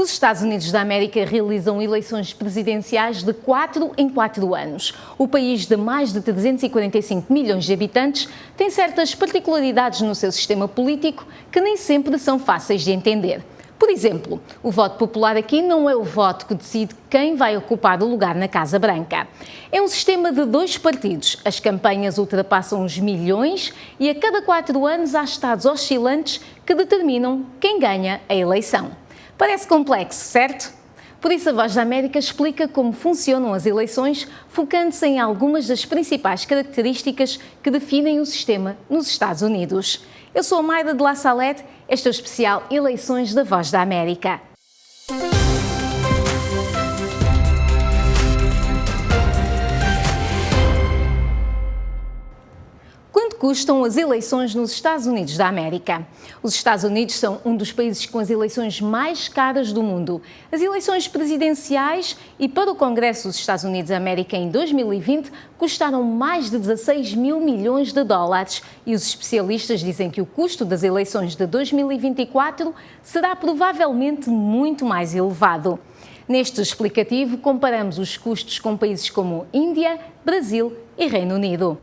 Os Estados Unidos da América realizam eleições presidenciais de 4 em 4 anos. O país de mais de 345 milhões de habitantes tem certas particularidades no seu sistema político que nem sempre são fáceis de entender. Por exemplo, o voto popular aqui não é o voto que decide quem vai ocupar o lugar na Casa Branca. É um sistema de 2 partidos. As campanhas ultrapassam os milhões e a cada 4 anos há estados oscilantes que determinam quem ganha a eleição. Parece complexo, certo? Por isso a Voz da América explica como funcionam as eleições, focando-se em algumas das principais características que definem o sistema nos Estados Unidos. Eu sou a Mayra de La Salette, este é o especial Eleições da Voz da América. Quanto custam as eleições nos Estados Unidos da América? Os Estados Unidos são um dos países com as eleições mais caras do mundo. As eleições presidenciais e para o Congresso dos Estados Unidos da América em 2020 custaram mais de 16 mil milhões de dólares e os especialistas dizem que o custo das eleições de 2024 será provavelmente muito mais elevado. Neste explicativo, comparamos os custos com países como Índia, Brasil e Reino Unido.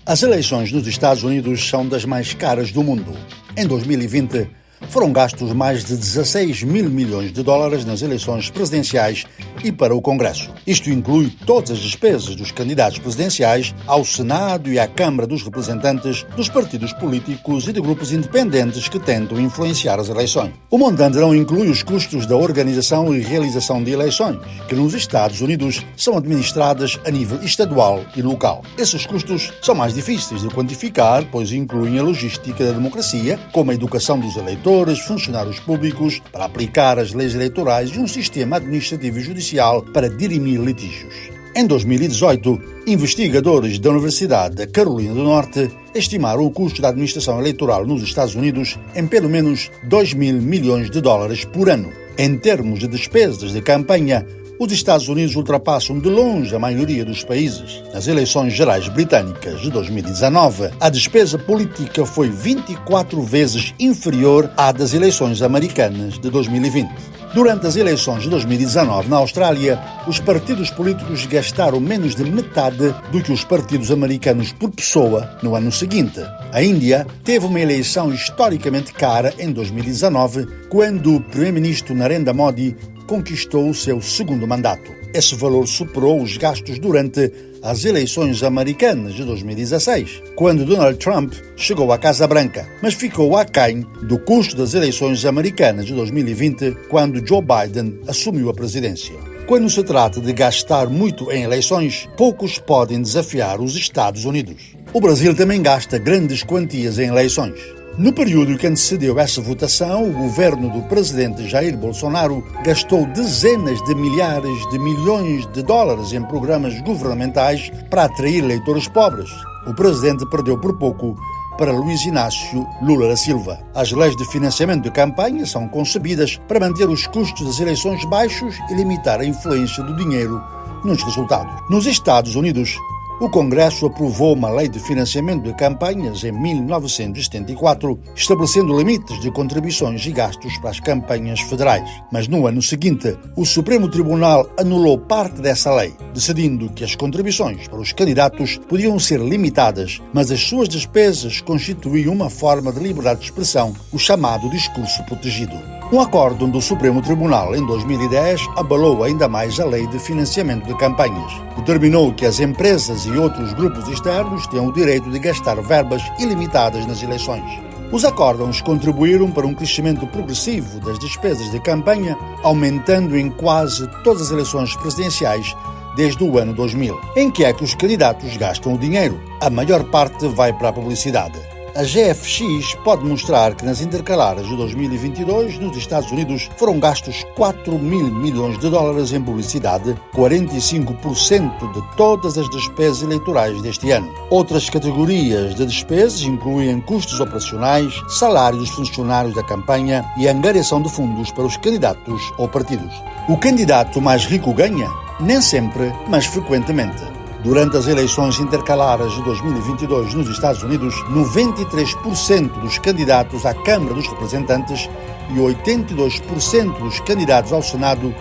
As eleições nos Estados Unidos são das mais caras do mundo. Em 2020, foram gastos mais de 16 mil milhões de dólares nas eleições presidenciais e para o Congresso. Isto inclui todas as despesas dos candidatos presidenciais ao Senado e à Câmara dos Representantes, dos partidos políticos e de grupos independentes que tentam influenciar as eleições. O montante não inclui os custos da organização e realização de eleições, que nos Estados Unidos são administradas a nível estadual e local. Esses custos são mais difíceis de quantificar, pois incluem a logística da democracia, como a educação dos eleitores, funcionários públicos para aplicar as leis eleitorais e um sistema administrativo e judicial para dirimir litígios. Em 2018, investigadores da Universidade da Carolina do Norte estimaram o custo da administração eleitoral nos Estados Unidos em pelo menos 2 mil milhões de dólares por ano. Em termos de despesas de campanha, os Estados Unidos ultrapassam de longe a maioria dos países. Nas eleições gerais britânicas de 2019, a despesa política foi 24 vezes inferior à das eleições americanas de 2020. Durante as eleições de 2019 na Austrália, os partidos políticos gastaram menos de metade do que os partidos americanos por pessoa no ano seguinte. A Índia teve uma eleição historicamente cara em 2019, quando o primeiro-ministro Narendra Modi conquistou o seu segundo mandato. Esse valor superou os gastos durante as eleições americanas de 2016, quando Donald Trump chegou à Casa Branca, mas ficou aquém do custo das eleições americanas de 2020, quando Joe Biden assumiu a presidência. Quando se trata de gastar muito em eleições, poucos podem desafiar os Estados Unidos. O Brasil também gasta grandes quantias em eleições. No período que antecedeu essa votação, o governo do presidente Jair Bolsonaro gastou dezenas de milhares de milhões de dólares em programas governamentais para atrair eleitores pobres. O presidente perdeu por pouco para Luiz Inácio Lula da Silva. As leis de financiamento de campanha são concebidas para manter os custos das eleições baixos e limitar a influência do dinheiro nos resultados. Nos Estados Unidos, o Congresso aprovou uma lei de financiamento de campanhas em 1974, estabelecendo limites de contribuições e gastos para as campanhas federais. Mas no ano seguinte, o Supremo Tribunal anulou parte dessa lei, decidindo que as contribuições para os candidatos podiam ser limitadas, mas as suas despesas constituíam uma forma de liberdade de expressão, o chamado discurso protegido. Um acórdão do Supremo Tribunal em 2010 abalou ainda mais a lei de financiamento de campanhas. Determinou que as empresas e outros grupos externos têm o direito de gastar verbas ilimitadas nas eleições. Os acórdãos contribuíram para um crescimento progressivo das despesas de campanha, aumentando em quase todas as eleições presidenciais desde o ano 2000. Em que é que os candidatos gastam o dinheiro? A maior parte vai para a publicidade. A GFX pode mostrar que nas intercalares de 2022, nos Estados Unidos, foram gastos 4 mil milhões de dólares em publicidade, 45% de todas as despesas eleitorais deste ano. Outras categorias de despesas incluem custos operacionais, salários dos funcionários da campanha e a angariação de fundos para os candidatos ou partidos. O candidato mais rico ganha? Nem sempre, mas frequentemente. Durante as eleições intercalares de 2022 nos Estados Unidos, 93% dos candidatos à Câmara dos Representantes e 82% dos candidatos ao Senado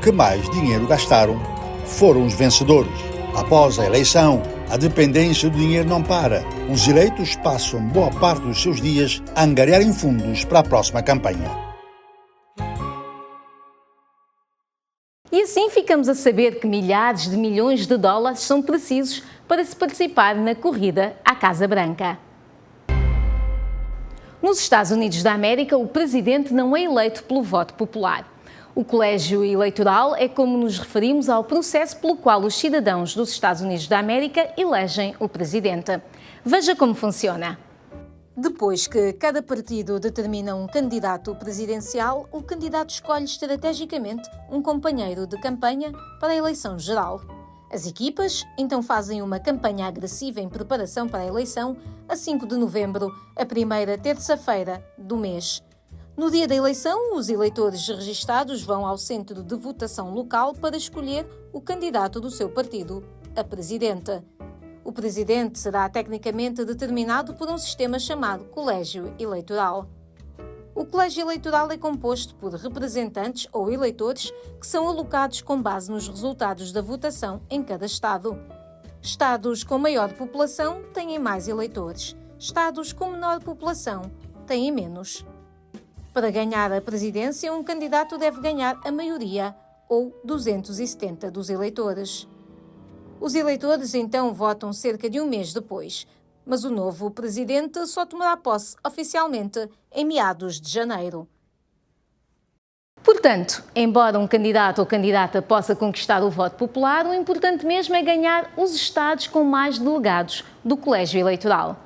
que mais dinheiro gastaram foram os vencedores. Após a eleição, a dependência do dinheiro não para. Os eleitos passam boa parte dos seus dias a angariarem fundos para a próxima campanha. E assim ficamos a saber que milhares de milhões de dólares são precisos para se participar na corrida à Casa Branca. Nos Estados Unidos da América, o presidente não é eleito pelo voto popular. O colégio eleitoral é como nos referimos ao processo pelo qual os cidadãos dos Estados Unidos da América elegem o presidente. Veja como funciona. Depois que cada partido determina um candidato presidencial, o candidato escolhe estrategicamente um companheiro de campanha para a eleição geral. As equipas então fazem uma campanha agressiva em preparação para a eleição a 5 de novembro, a primeira terça-feira do mês. No dia da eleição, os eleitores registados vão ao centro de votação local para escolher o candidato do seu partido a presidente. O presidente será tecnicamente determinado por um sistema chamado colégio eleitoral. O colégio eleitoral é composto por representantes ou eleitores que são alocados com base nos resultados da votação em cada estado. Estados com maior população têm mais eleitores. Estados com menor população têm menos. Para ganhar a presidência, um candidato deve ganhar a maioria, ou 270 dos eleitores. Os eleitores então votam cerca de um mês depois, mas o novo presidente só tomará posse oficialmente em meados de janeiro. Portanto, embora um candidato ou candidata possa conquistar o voto popular, o importante mesmo é ganhar os estados com mais delegados do colégio eleitoral.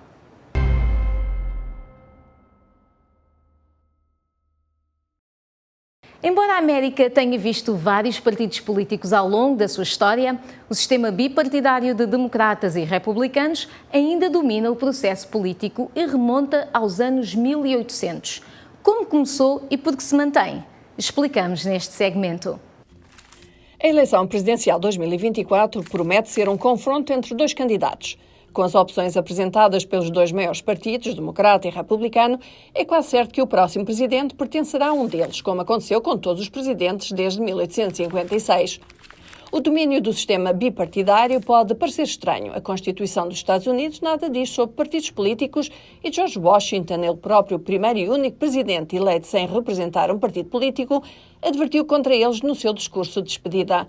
Embora a América tenha visto vários partidos políticos ao longo da sua história, o sistema bipartidário de democratas e republicanos ainda domina o processo político e remonta aos anos 1800. Como começou e por que se mantém? Explicamos neste segmento. A eleição presidencial 2024 promete ser um confronto entre dois candidatos. Com as opções apresentadas pelos dois maiores partidos, democrata e republicano, é quase certo que o próximo presidente pertencerá a um deles, como aconteceu com todos os presidentes desde 1856. O domínio do sistema bipartidário pode parecer estranho. A Constituição dos Estados Unidos nada diz sobre partidos políticos e George Washington, ele próprio primeiro e único presidente eleito sem representar um partido político, advertiu contra eles no seu discurso de despedida.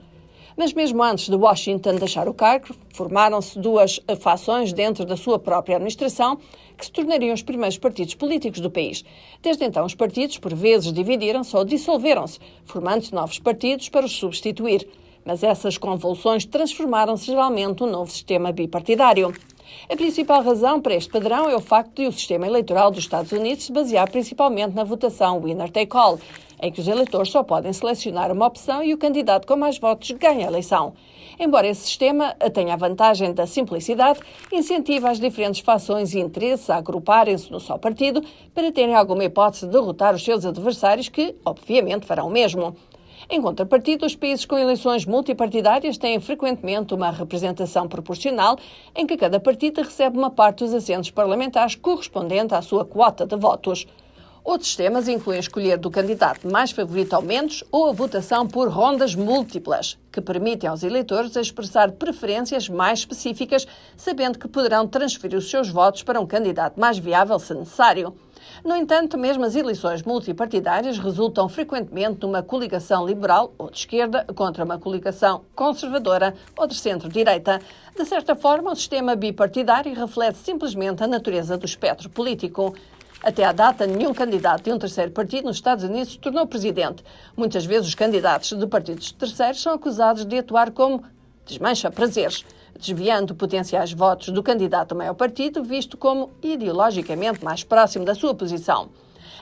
Mas mesmo antes de Washington deixar o cargo, formaram-se duas fações dentro da sua própria administração que se tornariam os primeiros partidos políticos do país. Desde então, os partidos, por vezes, dividiram-se ou dissolveram-se, formando-se novos partidos para os substituir. Mas essas convulsões transformaram-se geralmente num novo sistema bipartidário. A principal razão para este padrão é o facto de o sistema eleitoral dos Estados Unidos se basear principalmente na votação winner-take-all, em que os eleitores só podem selecionar uma opção e o candidato com mais votos ganha a eleição. Embora esse sistema tenha a vantagem da simplicidade, incentiva as diferentes fações e interesses a agruparem-se no só partido para terem alguma hipótese de derrotar os seus adversários que, obviamente, farão o mesmo. Em contrapartida, os países com eleições multipartidárias têm frequentemente uma representação proporcional em que cada partido recebe uma parte dos assentos parlamentares correspondente à sua quota de votos. Outros sistemas incluem escolher do candidato mais favorito ao menos ou a votação por rondas múltiplas, que permitem aos eleitores expressar preferências mais específicas, sabendo que poderão transferir os seus votos para um candidato mais viável se necessário. No entanto, mesmo as eleições multipartidárias resultam frequentemente numa coligação liberal ou de esquerda contra uma coligação conservadora ou de centro-direita. De certa forma, o sistema bipartidário reflete simplesmente a natureza do espectro político. Até à data, nenhum candidato de um terceiro partido nos Estados Unidos se tornou presidente. Muitas vezes os candidatos de partidos terceiros são acusados de atuar como desmancha-prazeres, desviando potenciais votos do candidato ao maior partido, visto como ideologicamente mais próximo da sua posição.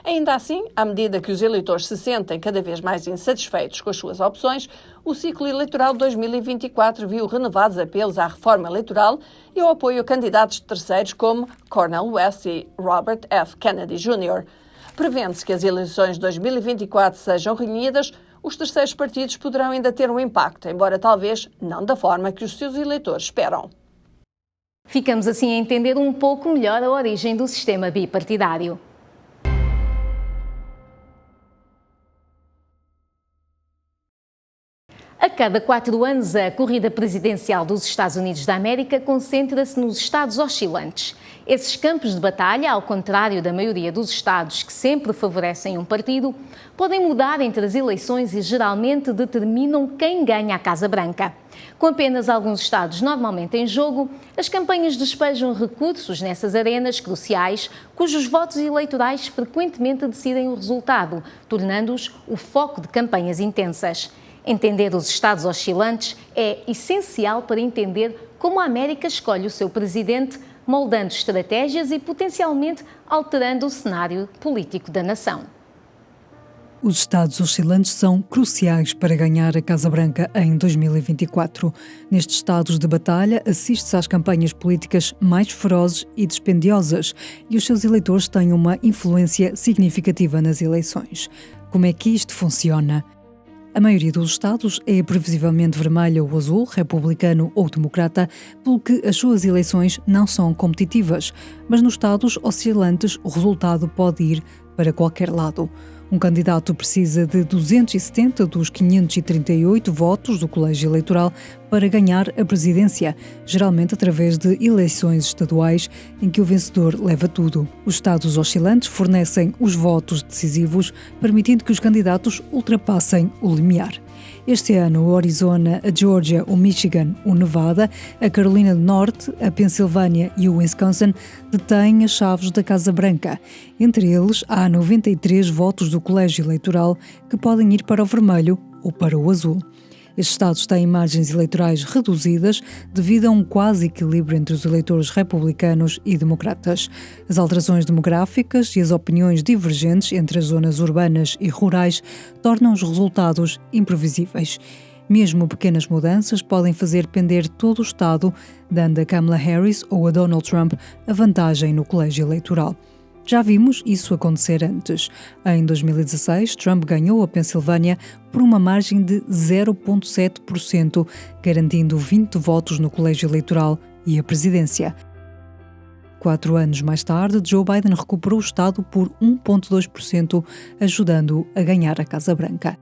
Ainda assim, à medida que os eleitores se sentem cada vez mais insatisfeitos com as suas opções, o ciclo eleitoral de 2024 viu renovados apelos à reforma eleitoral e ao apoio a candidatos de terceiros como Cornel West e Robert F. Kennedy Jr. Prevendo-se que as eleições de 2024 sejam renhidas, os terceiros partidos poderão ainda ter um impacto, embora talvez não da forma que os seus eleitores esperam. Ficamos assim a entender um pouco melhor a origem do sistema bipartidário. A cada 4 anos, a corrida presidencial dos Estados Unidos da América concentra-se nos estados oscilantes. Esses campos de batalha, ao contrário da maioria dos estados que sempre favorecem um partido, podem mudar entre as eleições e geralmente determinam quem ganha a Casa Branca. Com apenas alguns estados normalmente em jogo, as campanhas despejam recursos nessas arenas cruciais, cujos votos eleitorais frequentemente decidem o resultado, tornando-os o foco de campanhas intensas. Entender os estados oscilantes é essencial para entender como a América escolhe o seu presidente, moldando estratégias e potencialmente alterando o cenário político da nação. Os estados oscilantes são cruciais para ganhar a Casa Branca em 2024. Nestes estados de batalha, assiste-se às campanhas políticas mais ferozes e dispendiosas e os seus eleitores têm uma influência significativa nas eleições. Como é que isto funciona? A maioria dos estados é previsivelmente vermelha ou azul, republicano ou democrata, pelo que as suas eleições não são competitivas, mas nos estados oscilantes o resultado pode ir para qualquer lado. Um candidato precisa de 270 dos 538 votos do colégio eleitoral para ganhar a presidência, geralmente através de eleições estaduais em que o vencedor leva tudo. Os estados oscilantes fornecem os votos decisivos, permitindo que os candidatos ultrapassem o limiar. Este ano, o Arizona, a Geórgia, o Michigan, o Nevada, a Carolina do Norte, a Pensilvânia e o Wisconsin detêm as chaves da Casa Branca. Entre eles, há 93 votos do colégio eleitoral que podem ir para o vermelho ou para o azul. Estes estados têm margens eleitorais reduzidas devido a um quase equilíbrio entre os eleitores republicanos e democratas. As alterações demográficas e as opiniões divergentes entre as zonas urbanas e rurais tornam os resultados imprevisíveis. Mesmo pequenas mudanças podem fazer pender todo o estado, dando a Kamala Harris ou a Donald Trump a vantagem no colégio eleitoral. Já vimos isso acontecer antes. Em 2016, Trump ganhou a Pensilvânia por uma margem de 0,7%, garantindo 20 votos no colégio eleitoral e a presidência. 4 anos mais tarde, Joe Biden recuperou o estado por 1,2%, ajudando-o a ganhar a Casa Branca.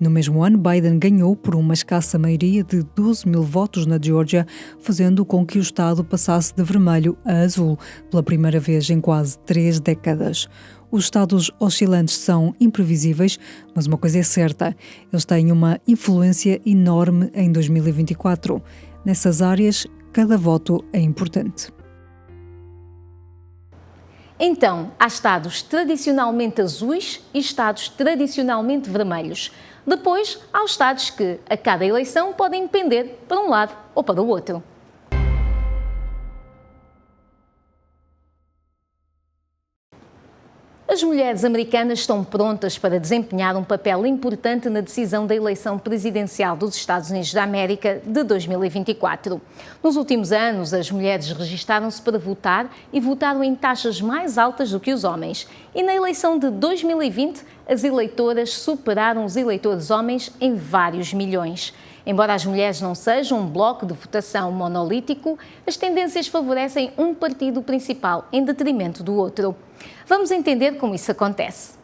No mesmo ano, Biden ganhou por uma escassa maioria de 12 mil votos na Geórgia, fazendo com que o estado passasse de vermelho a azul pela primeira vez em quase 3 décadas. Os estados oscilantes são imprevisíveis, mas uma coisa é certa, eles têm uma influência enorme em 2024. Nessas áreas, cada voto é importante. Então, há estados tradicionalmente azuis e estados tradicionalmente vermelhos. Depois, há os estados que, a cada eleição, podem pender para um lado ou para o outro. As mulheres americanas estão prontas para desempenhar um papel importante na decisão da eleição presidencial dos Estados Unidos da América de 2024. Nos últimos anos, as mulheres registaram-se para votar e votaram em taxas mais altas do que os homens. E na eleição de 2020, as eleitoras superaram os eleitores homens em vários milhões. Embora as mulheres não sejam um bloco de votação monolítico, as tendências favorecem um partido principal em detrimento do outro. Vamos entender como isso acontece.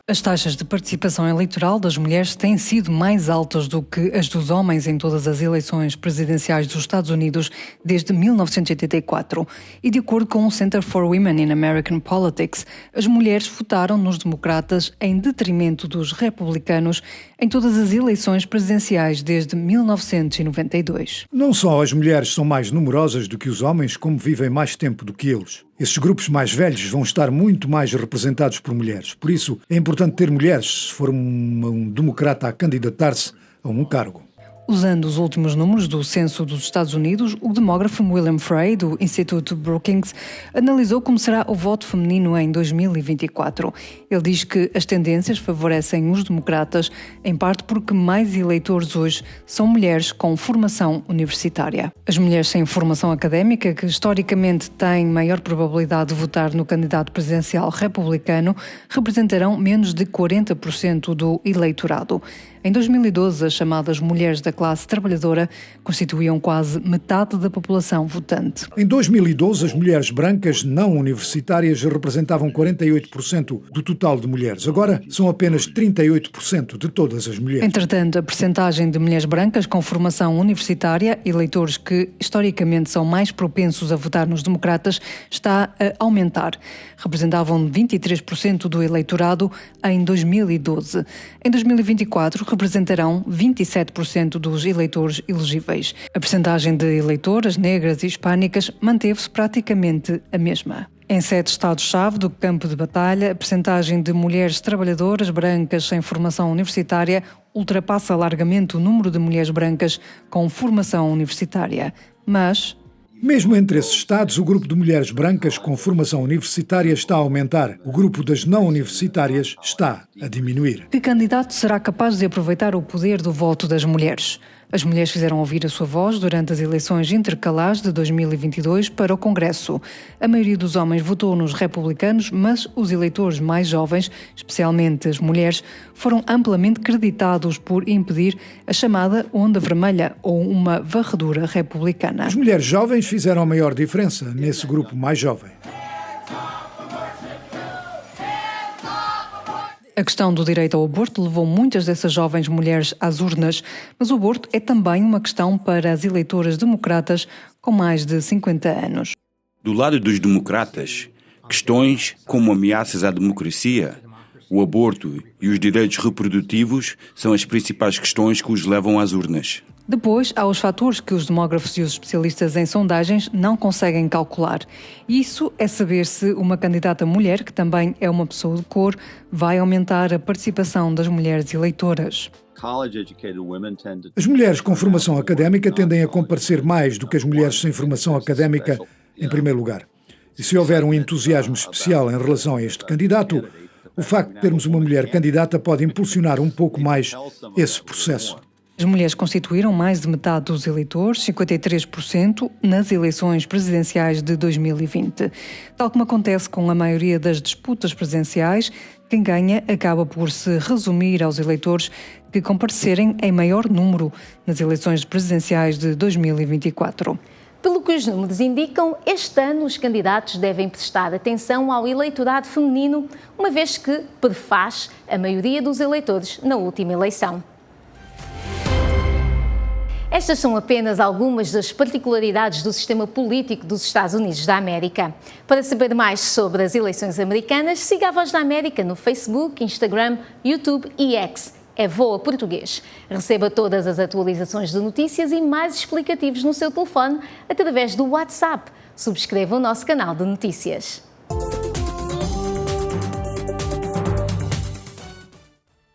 As taxas de participação eleitoral das mulheres têm sido mais altas do que as dos homens em todas as eleições presidenciais dos Estados Unidos desde 1984. E de acordo com o Center for Women in American Politics, as mulheres votaram nos democratas em detrimento dos republicanos em todas as eleições presidenciais desde 1992. Não só as mulheres são mais numerosas do que os homens, como vivem mais tempo do que eles. Esses grupos mais velhos vão estar muito mais representados por mulheres. Por isso, é importante ter mulheres se for um democrata a candidatar-se a um cargo. Usando os últimos números do Censo dos Estados Unidos, o demógrafo William Frey, do Instituto Brookings, analisou como será o voto feminino em 2024. Ele diz que as tendências favorecem os democratas, em parte porque mais eleitores hoje são mulheres com formação universitária. As mulheres sem formação académica, que historicamente têm maior probabilidade de votar no candidato presidencial republicano, representarão menos de 40% do eleitorado. Em 2012, as chamadas mulheres da classe trabalhadora constituíam quase metade da população votante. Em 2012, as mulheres brancas não universitárias representavam 48% do total de mulheres. Agora são apenas 38% de todas as mulheres. Entretanto, a percentagem de mulheres brancas com formação universitária, eleitores que historicamente são mais propensos a votar nos democratas, está a aumentar. Representavam 23% do eleitorado em 2012. Em 2024, representarão 27% dos eleitores elegíveis. A percentagem de eleitoras negras e hispânicas manteve-se praticamente a mesma. Em 7 estados-chave do campo de batalha, a percentagem de mulheres trabalhadoras brancas sem formação universitária ultrapassa largamente o número de mulheres brancas com formação universitária. Mas mesmo entre esses estados, o grupo de mulheres brancas com formação universitária está a aumentar. O grupo das não universitárias está a diminuir. Que candidato será capaz de aproveitar o poder do voto das mulheres? As mulheres fizeram ouvir a sua voz durante as eleições intercalares de 2022 para o Congresso. A maioria dos homens votou nos republicanos, mas os eleitores mais jovens, especialmente as mulheres, foram amplamente creditados por impedir a chamada onda vermelha ou uma varredura republicana. As mulheres jovens fizeram a maior diferença nesse grupo mais jovem. A questão do direito ao aborto levou muitas dessas jovens mulheres às urnas, mas o aborto é também uma questão para as eleitoras democratas com mais de 50 anos. Do lado dos democratas, questões como ameaças à democracia, o aborto e os direitos reprodutivos são as principais questões que os levam às urnas. Depois, há os fatores que os demógrafos e os especialistas em sondagens não conseguem calcular. Isso é saber se uma candidata mulher, que também é uma pessoa de cor, vai aumentar a participação das mulheres eleitoras. As mulheres com formação académica tendem a comparecer mais do que as mulheres sem formação académica, em primeiro lugar. E se houver um entusiasmo especial em relação a este candidato, o facto de termos uma mulher candidata pode impulsionar um pouco mais esse processo. As mulheres constituíram mais de metade dos eleitores, 53%, nas eleições presidenciais de 2020. Tal como acontece com a maioria das disputas presidenciais, quem ganha acaba por se resumir aos eleitores que comparecerem em maior número nas eleições presidenciais de 2024. Pelo que os números indicam, este ano os candidatos devem prestar atenção ao eleitorado feminino, uma vez que prefaz a maioria dos eleitores na última eleição. Estas são apenas algumas das particularidades do sistema político dos Estados Unidos da América. Para saber mais sobre as eleições americanas, siga a Voz da América no Facebook, Instagram, YouTube e X. É VOA Português. Receba todas as atualizações de notícias e mais explicativos no seu telefone através do WhatsApp. Subscreva o nosso canal de notícias.